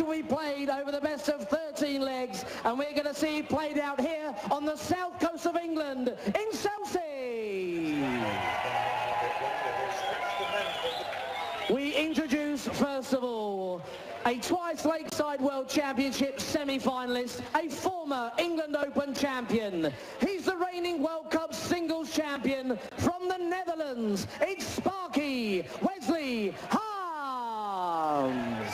will be played over the best of 13 legs, and we're going to see it played out here on the south coast of England in Chelsea. We introduce, first of all, a twice Lakeside World Championship semi-finalist, a former England Open champion. He's the reigning World Cup singles champion from the Netherlands. It's Sparky Wesley Harms.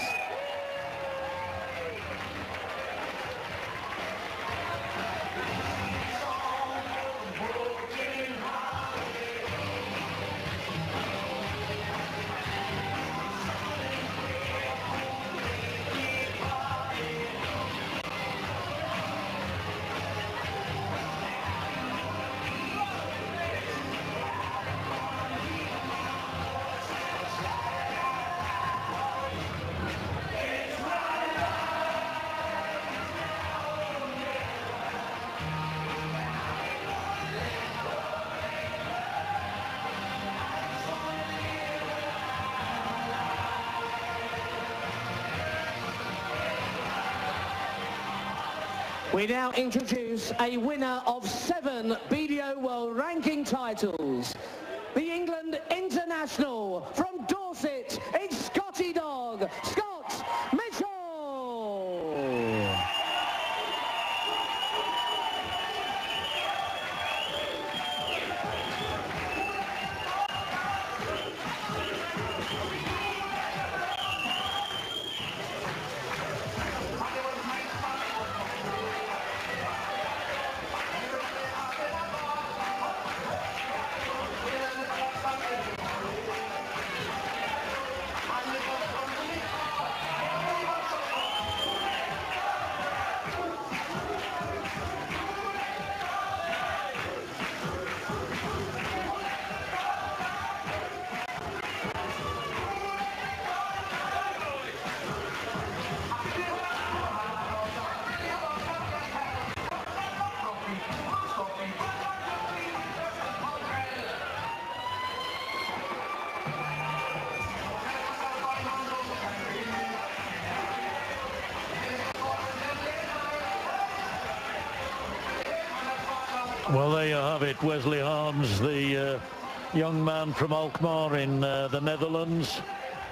We now introduce a winner of 7 BDO World Ranking titles. The England International from Dorset, it's Scotty Dog, Scott Mitchell. Well, there you have it, Wesley Harms, the young man from Alkmaar in the Netherlands.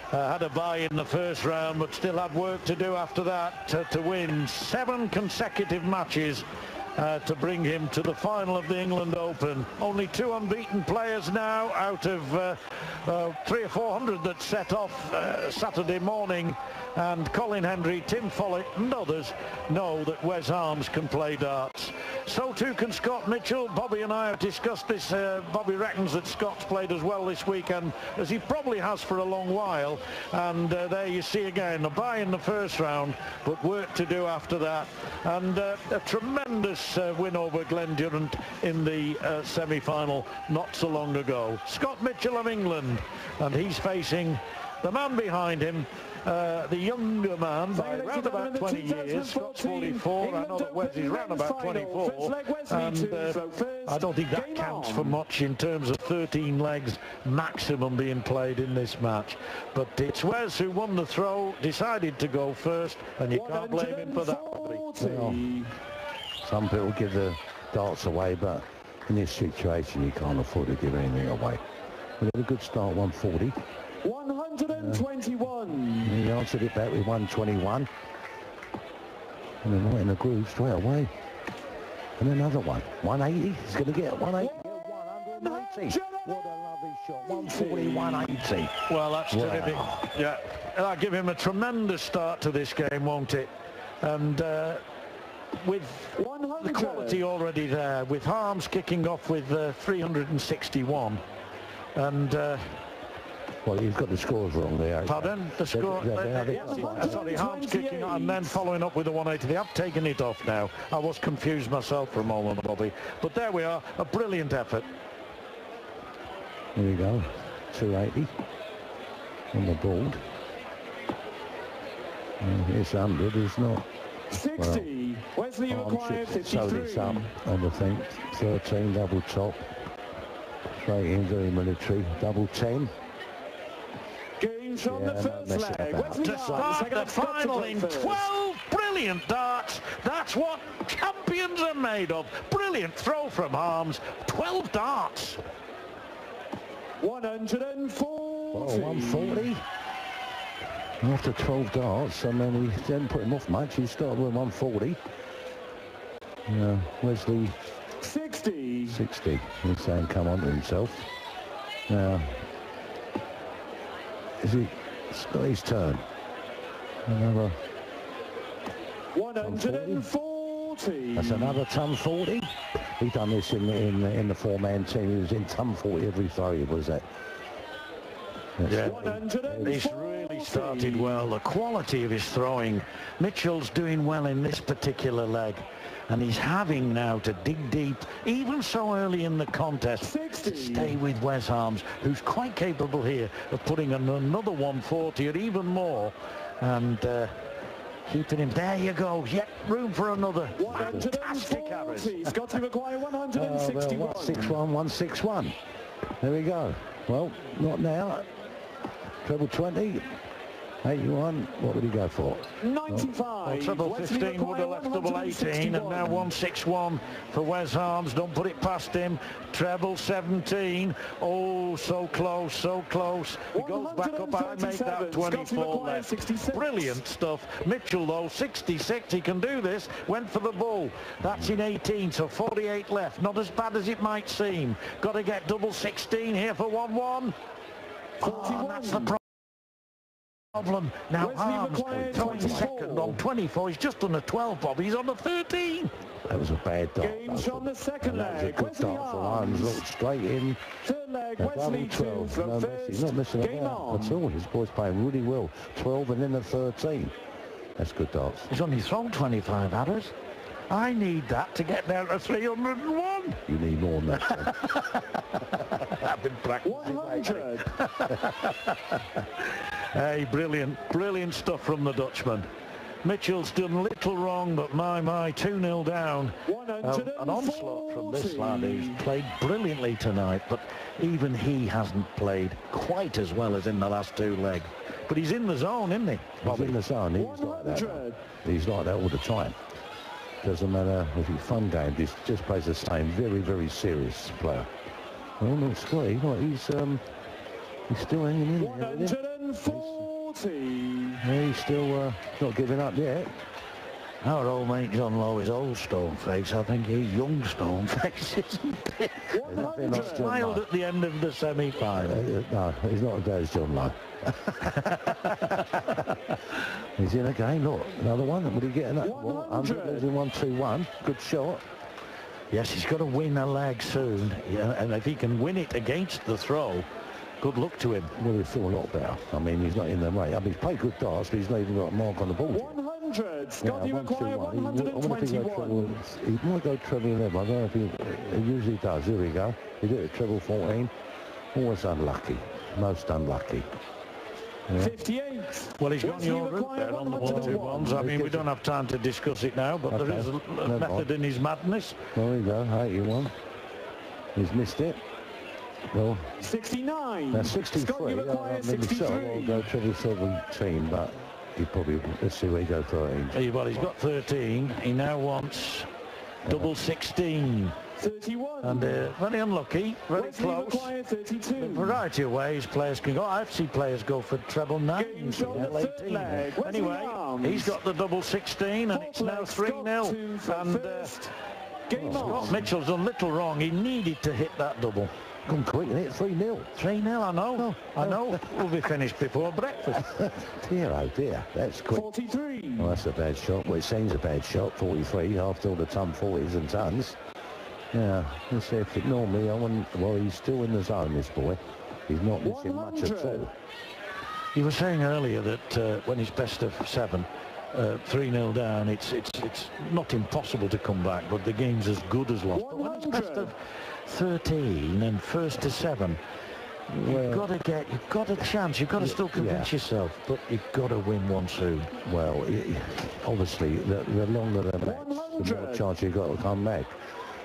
Had a bye in the first round, but still had work to do after that to win 7 consecutive matches to bring him to the final of the England Open. Only 2 unbeaten players now out of 300 or 400 that set off Saturday morning, and Colin Hendry, Tim Follett and others know that Wes Harms can play darts. So too can Scott Mitchell. Bobby and I have discussed this. Bobby reckons that Scott's played as well this weekend as he probably has for a long while, and there you see again a bye in the first round, but work to do after that, and a tremendous win over Glenn Durrant in the semi-final not so long ago. Scott Mitchell of England, and he's facing the man behind him, the younger man by around about 20 years. Scott's 44, I know that Wesley's around about 24, and I don't think that counts for much in terms of 13 legs maximum being played in this match. But it's Wes who won the throw, decided to go first, and you can't blame him for that. Well, some people give the darts away, but in this situation you can't afford to give anything away. We had a good start, 140. 121. He answered it back with 121. And then right in the groove straight away. And another one. 180. He's going to get 180. 180. What a lovely shot. 140, 180. Well, that's terrific. Yeah, that'll give him a tremendous start to this game, won't it? And with the quality already there, with Harms kicking off with 361. And well, you've got the scores wrong there. Pardon? The score? Sorry, Harms kicking on and then following up with the 180. They have taken it off now. I was confused myself for a moment, Bobby. But there we are, a brilliant effort. Here we go, 280 on the board. It's 100, it's not. 60. Well, Wesley required 53. So this up on the thing. 13 double top. Straight in, very military. Double 10. Game Games from the first leg. Wesley To start the final in 12 brilliant darts. That's what champions are made of. Brilliant throw from Harms. 12 darts. 140. Oh, 140. After 12 darts, I mean, he didn't put him off much. He started with 140. Wesley 60. 60. He's saying come on to himself. Now, it's got his turn. Another 140. That's another ton 40. He done this in the four-man team. He was in ton 40 every throw. He was that. Yeah, he's really started well. The quality of his throwing. Mitchell's doing well in this particular leg, and he's having now to dig deep, even so early in the contest, 60. to stay with Wes Harms, who's quite capable here of putting another 140 or even more, and keeping him. There you go. Yep, room for another. Fantastic errors. He's got to require 161. 161, 161. There we go. Well, not now. Treble 20, 81, what would he go for? 95. Well, treble 15 would have left double 18, and now 161 for Wes Harms. Don't put it past him. Treble 17. Oh, so close, so close. He goes back up. I make that 24 left. 66. Brilliant stuff. Mitchell, though, 66. He can do this. Went for the bull. That's in 18, so 48 left. Not as bad as it might seem. Got to get double 16 here for 1-1. Oh, that's the problem. Now Harms throwing second on 24. He's just on a 12, Bob. He's on a 13. That was a bad dart. Games on the second leg. That was a good dart for Harms. Looked straight in. Third leg, Wesley 12. No mess. He's not missing about at all. His boy's playing really well. 12 and then a 13. That's good darts. He's only thrown 25 arrows. I need that to get down to 301. You need more than that. I've been practicing. 100. Hey, brilliant stuff from the Dutchman. Mitchell's done little wrong, but my, 2-0 down. An onslaught from this lad who's played brilliantly tonight, but even he hasn't played quite as well as in the last two legs. But he's in the zone, isn't he? He's in the zone. He's like that. He's like that all the time. Doesn't matter if he's fun game. He just plays the same. Very serious player. Well, look, Scotty, he's still hanging in there. 140. Yeah, he's still not giving up yet. Our old mate John Lowe is old Stoneface. I think he's young Stoneface, isn't he? He smiled at the end of the semi-final. No, he's not as bad as John Lowe. He's in again. Look, another one. Would he get another? 100. Losing 1-2-1. Good shot. Yes, he's got to win a leg soon. Yeah, and if he can win it against the throw, good luck to him. Well, he'll feel a lot better. I mean, he's not in the way. I mean, he's played good darts, but he's not even got a mark on the board. 100. Scott, you require 121. He might go treble 11. I don't know if he usually does. Here we go. He did it treble 14. Always unlucky. Most unlucky. Yeah. 58. Well, he's gone your route there on the 1-2-1s. I mean, we don't have time to discuss it now, but there is a method in his madness. There we go, 81. He's missed it. Well, 69. Now 63. Scott, you require 63. I'll go treble 17, but he probably, let's see where he goes 13. Well, he's got 13. He now wants double 16. 31. And very unlucky, very Wesley close. require 32. A variety of ways players can go. I've seen players go for treble 9. Anyway, he's got the double 16, and it's now 3-0. And Scott Mitchell's done little wrong. He needed to hit that double. Come quick, and it's 3-0. 3-0, I know. I know. We'll be finished before breakfast. Dear, oh dear, that's quick. 43. Well, that's a bad shot. Well, it seems a bad shot. 43 after all the ton 40s and tons. Yeah, let's see if it normally, well, he's still in the zone, this boy. He's not missing much at all. You were saying earlier that when it's best of 7, 3-0 down, it's not impossible to come back, but the game's as good as lost. But when it's best of 13 and first to 7, you've got a chance. You've got to still convince yourself, but you've got to win one soon. Well, obviously, the longer the match, the more chance you've got to come back.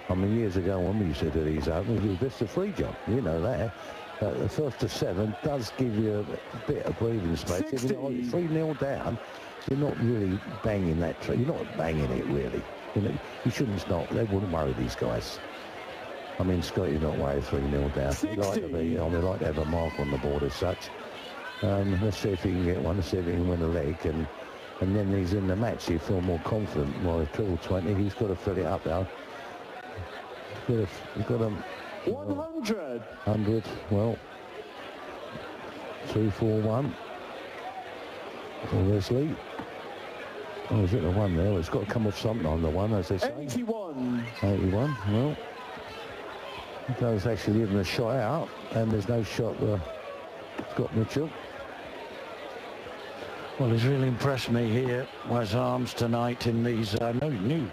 I mean, years ago when we used to do these opens, it was just a free job. You know that. The first to 7 does give you a bit of breathing space. If you're 3-0 down, you're not really banging that. You're not banging it really. You know, you shouldn't stop. They wouldn't worry, these guys. I mean, Scotty's not worried 3-0 down. He'd like to be. I mean, like to have a mark on the board as such. Let's see if he can get one. Let's see if he can win a leg, and then he's in the match. You feel more confident. Well, a triple 20, he's got to fill it up now. He's got a 100. 100. Well, 2-4-1 for Wesley. Oh, is it the one there? It's got to come off something on the one, as they say. 81. 81. Well, he does actually give him a shot out, and there's no shot for Scott Mitchell. Well, he's really impressed me here, Wes Arms, tonight in these. I knew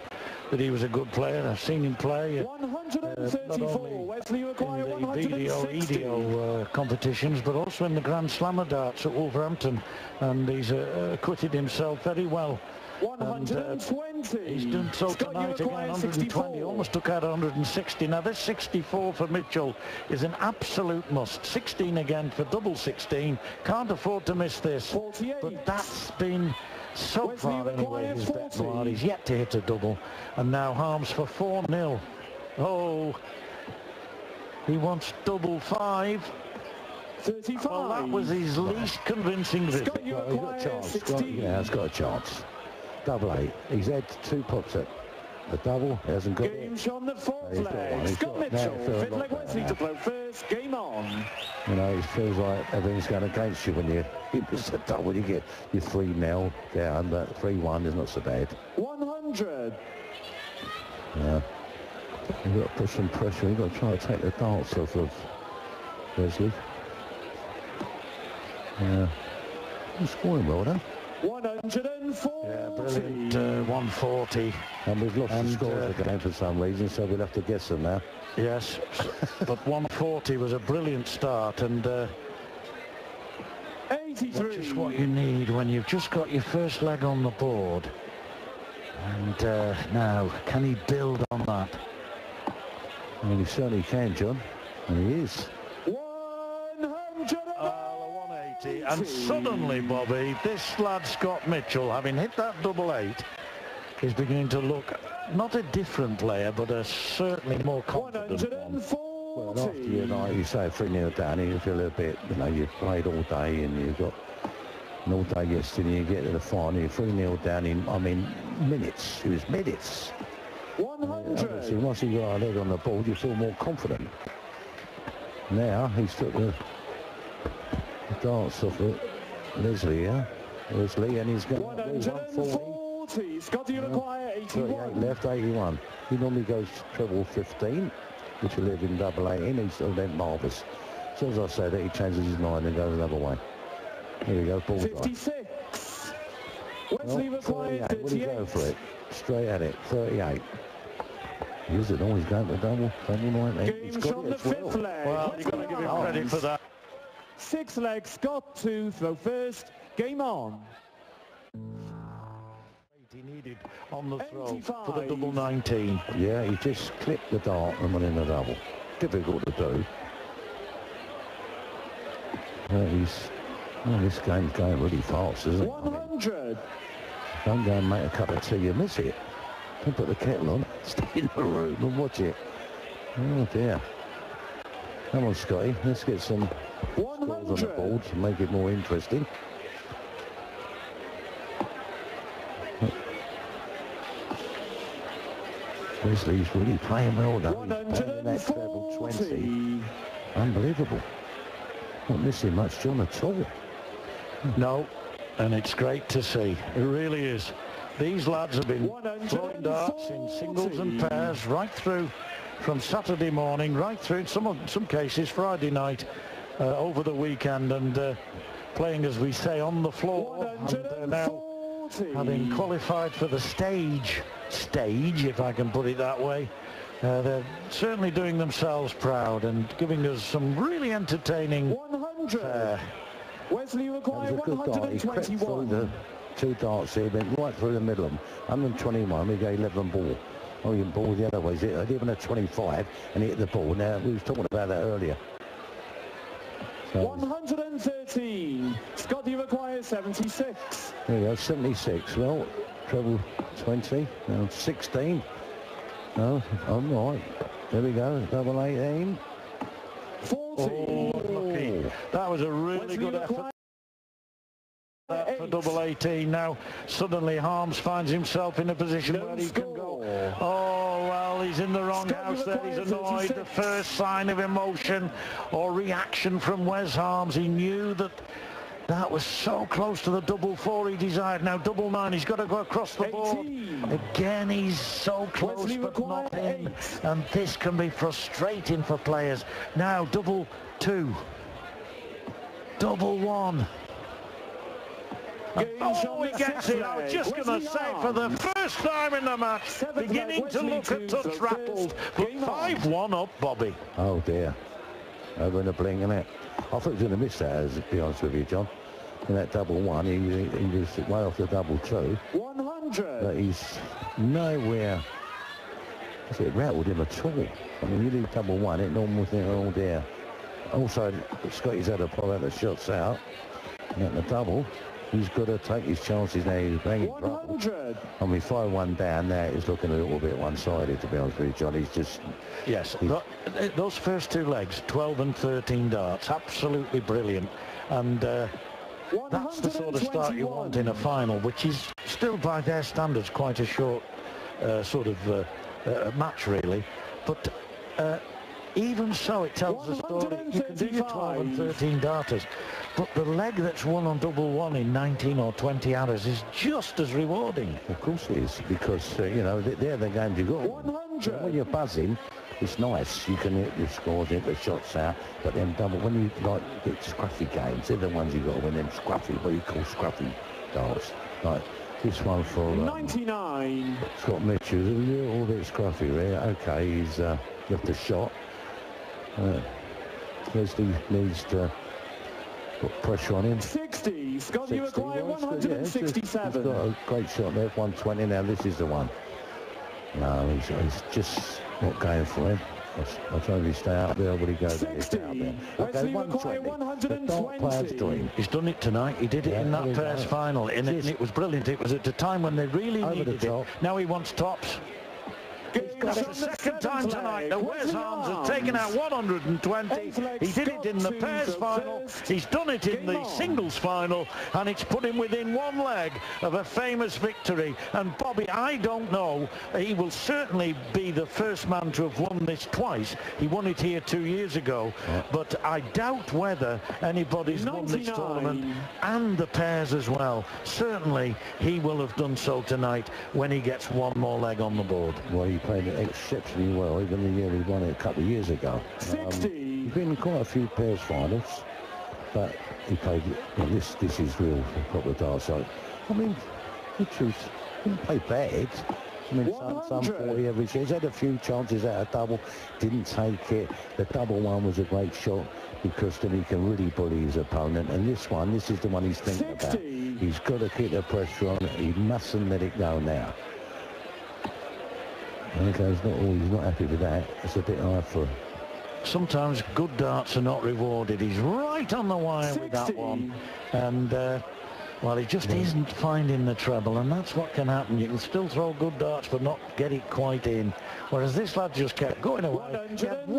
that he was a good player. I've seen him play. 134. Wesley required in the 160. BDO competitions, but also in the Grand Slammer darts at Wolverhampton, and he's acquitted himself very well. 120. He's done so tonight again. 120, almost took out 160. Now this 64 for Mitchell is an absolute must. 16 again for double 16. Can't afford to miss this. 48. But that's been so Wesley far anyway, his bet noir. He's yet to hit a double, and now Harms for 4-0. Oh, he wants double 5. 35. Well, that was his least convincing visit. Scott, you Well, require he's got a chance. 16. Yeah, he's got a chance. Double 8. He's had 2 pops at the double. He hasn't got Game it. shot the fourth He's got one. leg. He's Scott got- Mitchell, now it feels fifth a lot leg Wesley better to blow first. Game on. You know, it feels like everything's going against you when you miss a double. You get your 3-0 down, but 3-1 is not so bad. 100. Yeah. You've got to put some pressure. You've got to try to take the darts off of Wesley. Yeah. He's scoring well, then. 140. Yeah, brilliant. 140. And we've lost the scores of the game for some reason, so we'll have to guess them now. Yes, but 140 was a brilliant start, and 83. just what you need when you've just got your first leg on the board. And now, can he build on that? I mean, he certainly can, John. And he is. 180. And suddenly, Bobby, this lad Scott Mitchell, having hit that double 8, is beginning to look not a different player, but a certainly more confident one. 140. Well, after you say 3-0 down, you feel a bit, you know, you've played all day and you've got an all day yesterday, you get to the final, you're 3-0 down in, I mean, minutes. It was minutes. 100. Once you got a leg on the board, you feel more confident. Now, he's took the darts off of Wesley, yeah? Wesley, and he's got 140. Scott, you require 81. 38 left, 81. He normally goes treble 15, which will live in double 18. He's still then marvellous. As soon as I say that, he changes his mind and goes another way. Here we go, bullseye. 56. Wesley required 38. What do you go 38. for it? Straight at it, 38. Is it always going for double 19? Game shot the fifth leg. Well, you've got to give him credit for that. Sixth leg, Scott to throw first. Game on. He needed on the throw 85. for the double 19. Yeah, he just clipped the dart and went in the double. Difficult to do. Well, this game's going really fast, isn't it? 100. Don't go and make a cup of tea, you miss it. Don't put the kettle on, stay in the room and watch it. Oh dear. Come on, Scotty, let's get some scores on the 100. board to make it more interesting. Wesley's really playing well, though. He's playing that treble 20. Unbelievable. Not missing much, John, at all. No, and it's great to see. It really is. These lads have been throwing darts in singles and pairs right through from Saturday morning, right through in some cases Friday night, over the weekend, and playing, as we say, on the floor. And now, having qualified for the stage, if I can put it that way, they're certainly doing themselves proud and giving us some really entertaining 100. Wesley required That was a good dart. He crept through 121. the 2 darts here, went right through the middle of them. 121, we got 11 ball. Oh, you ball the other way. Even a 25, and he hit the ball. Now, we was talking about that earlier. So 113. Scott, you require 76. there you go, 76. Well, treble 20, now 16. No, I'm right. There we go, double 18. 40. Oh, lucky. That was a really Wesley good effort. For 8. double 18 now. Suddenly Harms finds himself in a position where he can go. Oh, well, he's in the wrong house there. He's annoyed. The first sign of emotion or reaction from Wes Harms. He knew that that was so close to the double 4 he desired. Now double 9, he's got to go across the board. Again, he's so close, Wesley but not in. 8. And this can be frustrating for players. Now double 2. Double 1. Oh, he gets it. I was just going to say, for the first time in the match, beginning to look a touch rattled, but 5-1 up, Bobby. Oh dear. Over in the blink, innit? I thought he was going to miss that, to be honest with you, John. In that double 1, he was way off the double 2. 100. But he's nowhere. It rattled him at all. I mean, you do double 1, it normally think, oh dear. Also, Scotty's had a pull out the shots out. And the double. He's got to take his chances now. He's banging 100. I mean, 5-1 down now, he's looking a little bit one-sided, to be honest with you, John. He's just... Yes, those first 2 legs, 12 and 13 darts, absolutely brilliant. And that's the sort of start you want in a final, which is still, by their standards, quite a short sort of match, really. But even so, it tells the story. You can do your 12 and 13 darters. But the leg that's won on double 1 in 19 or 20 hours is just as rewarding. Of course it is, because, you know, they're the games you got. 100. When you're buzzing, it's nice. You can hit the scores, hit the shots out, but then double, when you, like, get scruffy games, they're the ones you got to win them scruffy, what you call scruffy darts. Like this one for... 99. Scott Mitchell, a little bit scruffy, really. Okay, he's left a shot. Wesley needs to put pressure on him. 60. Scott, you 60, require well, 167. He's got a great shot there, 120. Now this is the one. No, he's just not going for him. I'll try to stay out there, but he goes 60. out there. Okay, Wesley require 120. The dark player's 120. dream. He's done it tonight. He did it in that pairs final, and it was brilliant. It was at a time when they really needed it. Now he wants tops. That's the second time tonight that Wes Harms has taken out 120. He did it in the pairs final. He's done it in the singles final, and it's put him within 1 leg of a famous victory. And Bobby, I don't know. He will certainly be the first man to have won this twice. He won it here 2 years ago, but I doubt whether anybody's won this tournament and the pairs as well. Certainly, he will have done so tonight when he gets 1 more leg on the board. Well, he played it exceptionally well, even the year he won it a couple of years ago. 60. He's been in quite a few pairs finals, but he played, well, this is real proper darts. So, I mean, the truth, he didn't play bad. I mean, some 40 every year. He's had a few chances at a double, didn't take it. The double 1 was a great shot because then he can really bully his opponent. And this is the one he's thinking 60. about. He's got to keep the pressure on. He mustn't let it go now. Okay, he's not happy with that. It's a bit hard for him. Sometimes good darts are not rewarded. He's right on the wire 60. with that one. And, well, he just isn't finding the treble, and that's what can happen. You can still throw good darts but not get it quite in. Whereas this lad just kept going away. He had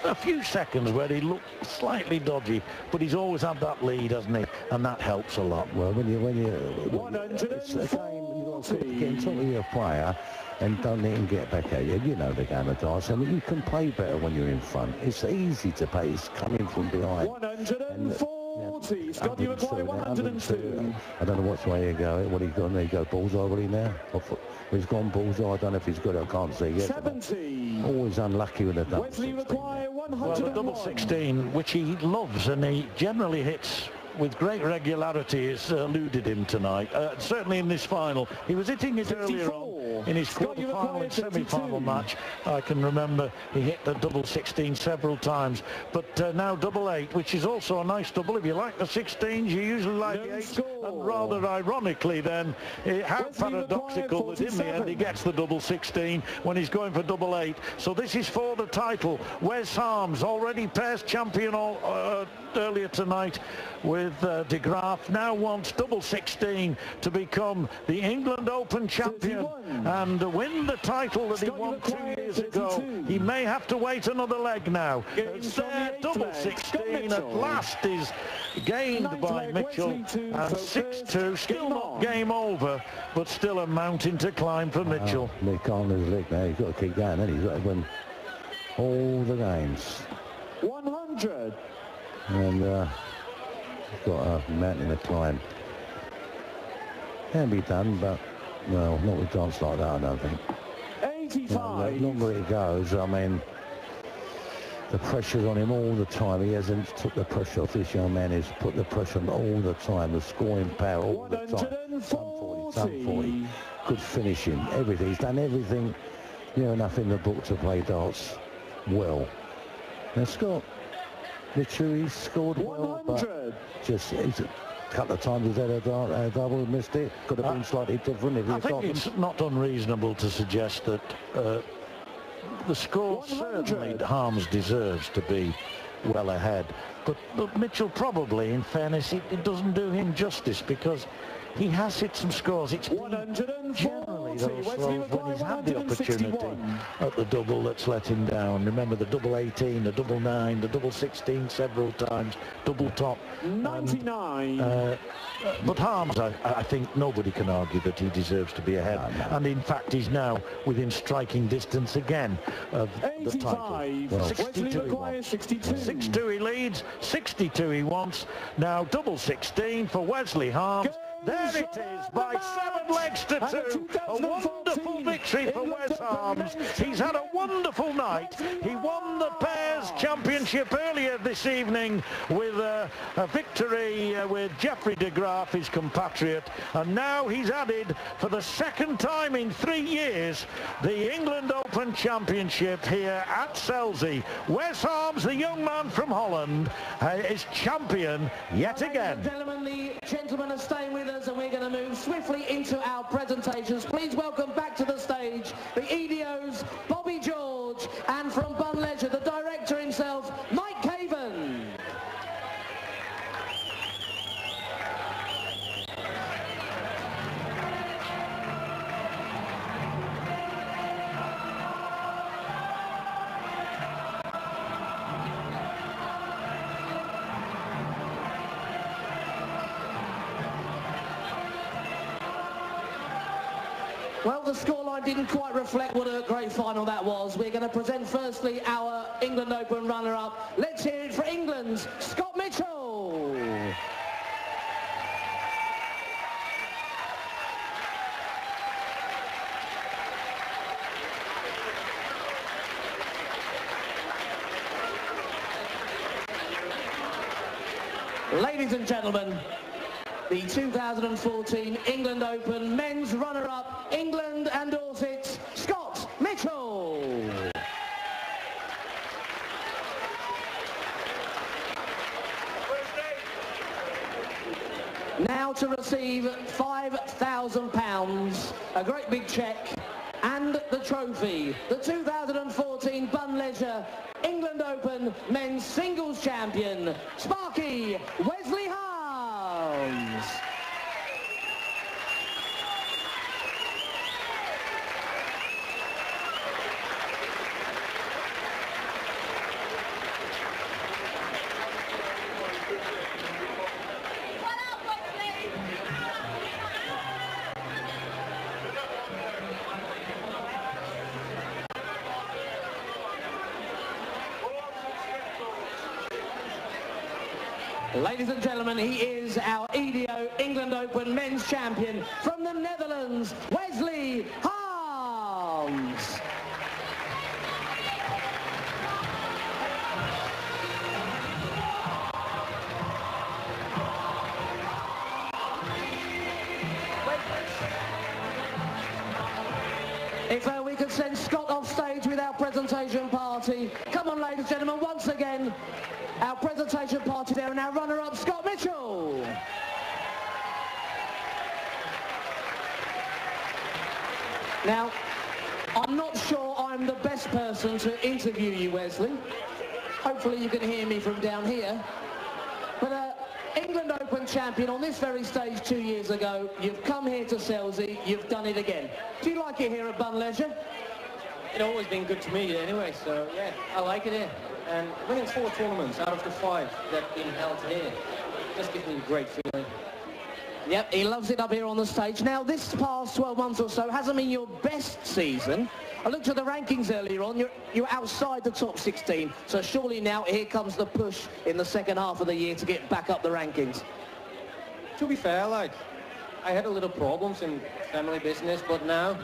a few seconds where he looked slightly dodgy, but he's always had that lead, hasn't he? And that helps a lot. Well, when you 140. get in top of your player and don't let him get back at you. You know the game of darts. I mean, you can play better when you're in front. It's easy to play. It's coming from behind. 140. Scott, you require 102. I don't know which way you go. What he got? There you go. Bullseye, will he now? He's gone bullseye. I don't know if he's good. I can't see yet. 70. Always unlucky with a double. Wesley require 101. Well, the double 16, which he loves, and he generally hits with great regularity, has eluded him tonight. Certainly in this final. He was hitting it earlier on, in his quarter-final and semi-final match. I can remember he hit the double 16 several times, but now double 8, which is also a nice double. If you like the 16s, you usually like the 8s, and rather ironically then, how paradoxical that in the end he gets the double 16 when he's going for double 8. So this is for the title. Wes Harms, already pairs champion earlier tonight with De Graaf, now wants double 16 to become the England Open champion and win the title that he won 2 years ago. He may have to wait another leg now. There, double 16 at last is gained by Mitchell, and 6-2, still not game over, but still a mountain to climb for Mitchell. Nick on his leg now, he's got to keep going, and he's got to win all the games. 100. And he's got a mountain to climb. Can be done, but well, not with chance like that, I don't think. 85. The longer it goes, I mean, the pressure's on him all the time. He hasn't took the pressure off. This young man has put the pressure on all the time. The scoring power all the time. 140. Good finishing, everything. He's done everything near enough in the book to play darts well. Now Scott Mitchell, he's scored well, but just he's a couple of times he's had a double, missed it. Could have been slightly different if he I think it's not unreasonable to suggest that the score 100. certainly Harms deserves to be well ahead, but Mitchell probably, in fairness, it doesn't do him justice, because he has hit some scores. It's generally those throws when he's had the opportunity at the double that's let him down. Remember the double 18, the double 9, the double 16 several times, double top. 99. But Harms, I think nobody can argue that he deserves to be ahead. No. And in fact, he's now within striking distance again of 85. the title. Well, 62 he wants. 6-2 he leads, 62 he wants. Now double 16 for Wesley Harms. There it is, by 7 legs to 2. A wonderful victory for Wes Harms. He's had a wonderful night. He won the Pairs Championship earlier this evening with a victory with Geoffrey de Graaf, his compatriot. And now he's added, for the second time in 3 years, the England Open Championship here at Selsey. Wes Harms, the young man from Holland, is champion yet again. Ladies and gentlemen, the gentlemen are staying with us, and we're going to move swiftly into our presentations. Please welcome back to the stage the EDO's Bobby George, and from Bun Leisure, the director himself, Mike Caven. Well, the scoreline didn't quite reflect what a great final that was. We're going to present firstly our England Open runner-up. Let's hear it for England's Scott Mitchell. Ladies and gentlemen, the 2014 England Open men's runner-up, England and Dorset's Scott Mitchell. Now to receive £5,000, a great big cheque, and the trophy, the 2014 Bun Leisure England Open men's singles champion, Sparky Wesley Harms. Ladies and gentlemen, he is our EDO England Open men's champion from the Netherlands, Wesley Harms. If we could send Scott off stage with our presentation party. Come on, ladies and gentlemen, once again, our presentation party there, and our runner-up, Scott Mitchell. Now, I'm not sure I'm the best person to interview you, Wesley. Hopefully you can hear me from down here. But England Open champion on this very stage 2 years ago, you've come here to Selsey, you've done it again. Do you like it here at Bun Leisure? It's always been good to me anyway, so yeah, I like it here. And winning 4 tournaments out of the 5 that have been held here just gives me a great feeling. Yep, he loves it up here on the stage. Now, this past 12 months or so hasn't been your best season. I looked at the rankings earlier on. You're outside the top 16, so surely now here comes the push in the second half of the year to get back up the rankings. To be fair, like, I had a little problems in family business, but now,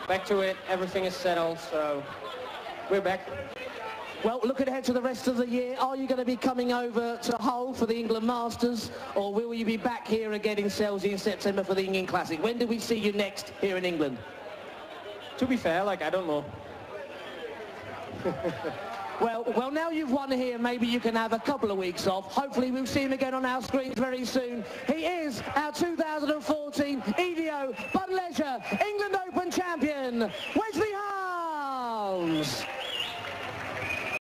back to it, everything is settled, so we're back. Well, looking ahead to the rest of the year, are you going to be coming over to Hull for the England Masters, or will you be back here again in Selsey in September for the England Classic? When do we see you next here in England? To be fair, like, I don't know. Well, now you've won here, maybe you can have a couple of weeks off. Hopefully we'll see him again on our screens very soon. He is our 2014 BDO Bun Leisure England Open champion, Wesley Harms.